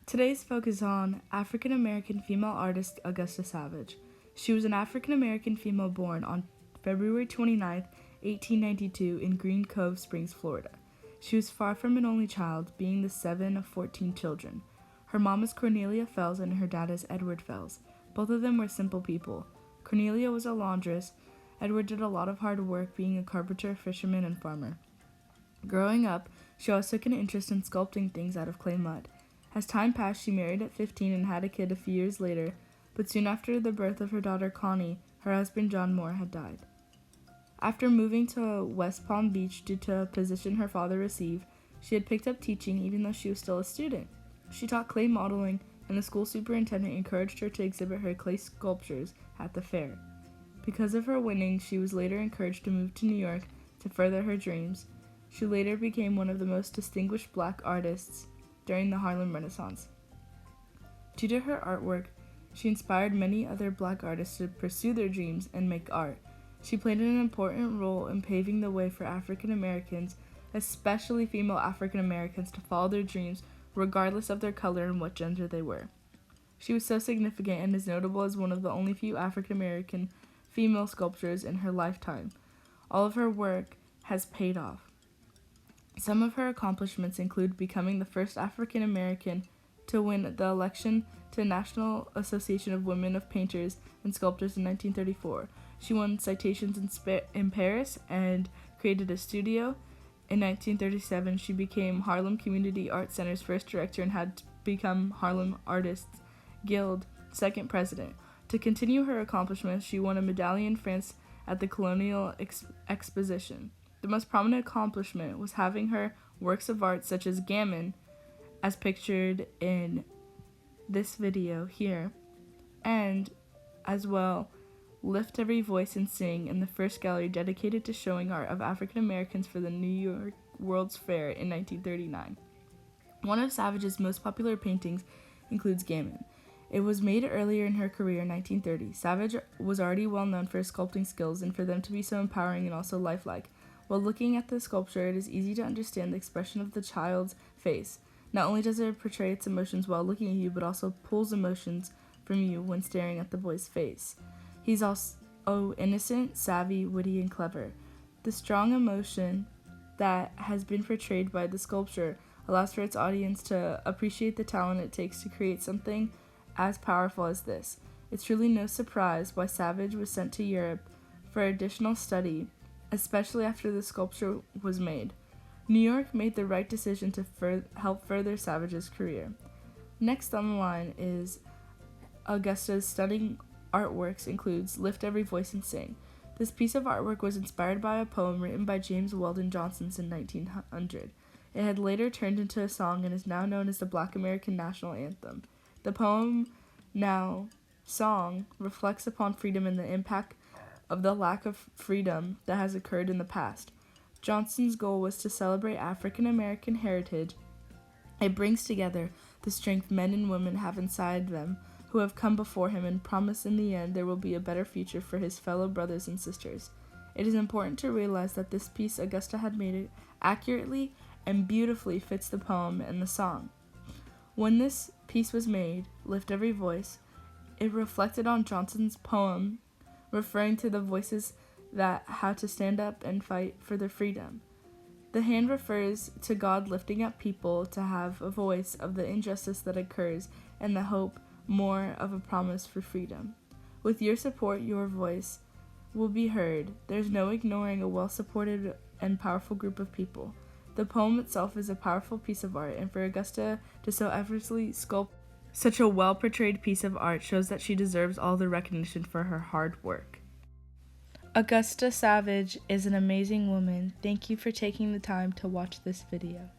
Today's focus is on African American female artist Augusta Savage. She was an African American female born on February 29, 1892 in Green Cove Springs, Florida. She was far from an only child, being the 7th of 14 children. Her mom is Cornelia Fells and her dad is Edward Fells. Both of them were simple people. Cornelia was a laundress. Edward did a lot of hard work, being a carpenter, fisherman, and farmer. Growing up, she also took an interest in sculpting things out of clay mud. As time passed, she married at 15 and had a kid a few years later, but soon after the birth of her daughter Connie, her husband John Moore had died. After moving to West Palm Beach due to a position her father received, she had picked up teaching even though she was still a student. She taught clay modeling, and the school superintendent encouraged her to exhibit her clay sculptures at the fair. Because of her winnings, she was later encouraged to move to New York to further her dreams. She later became one of the most distinguished black artists during the Harlem Renaissance. Due to her artwork, she inspired many other black artists to pursue their dreams and make art. She played an important role in paving the way for African Americans, especially female African Americans, to follow their dreams regardless of their color and what gender they were. She was so significant and is notable as one of the only few African American female sculptors in her lifetime. All of her work has paid off. Some of her accomplishments include becoming the first African American to win the election to the National Association of Women of Painters and Sculptors in 1934. She won citations in Paris and created a studio. In 1937, she became Harlem Community Art Center's first director and had become Harlem Artists Guild second president. To continue her accomplishments, she won a medallion in France at the Colonial Exposition. The most prominent accomplishment was having her works of art such as Gamin, as pictured in this video here, and as well Lift Every Voice and Sing in the first gallery dedicated to showing art of African Americans for the New York World's Fair in 1939. One of Savage's most popular paintings includes Gamin. It was made earlier in her career in 1930. Savage was already well known for his sculpting skills and for them to be so empowering and also lifelike. While looking at the sculpture, it is easy to understand the expression of the child's face. Not only does it portray its emotions while looking at you, but also pulls emotions from you when staring at the boy's face. He's also innocent, savvy, witty, and clever. The strong emotion that has been portrayed by the sculpture allows for its audience to appreciate the talent it takes to create something as powerful as this. It's truly no surprise why Savage was sent to Europe for additional study, especially after the sculpture was made. New York made the right decision to help further Savage's career. Next on the line is Augusta's stunning artworks includes Lift Every Voice and Sing. This piece of artwork was inspired by a poem written by James Weldon Johnson in 1900. It had later turned into a song and is now known as the Black American National Anthem. The poem, now song, reflects upon freedom and the impact of the lack of freedom that has occurred in the past. Johnson's goal was to celebrate African American heritage. It brings together the strength men and women have inside them who have come before him and promise in the end there will be a better future for his fellow brothers and sisters. It is important to realize that this piece Augusta had made it accurately and beautifully fits the poem and the song. When this piece was made, Lift Every Voice, it reflected on Johnson's poem referring to the voices that had to stand up and fight for their freedom. The hand refers to God lifting up people to have a voice of the injustice that occurs and the hope more of a promise for freedom. With your support, your voice will be heard. There's no ignoring a well-supported and powerful group of people. The poem itself is a powerful piece of art, and for Augusta to so effortlessly sculpt such a well-portrayed piece of art shows that she deserves all the recognition for her hard work. Augusta Savage is an amazing woman. Thank you for taking the time to watch this video.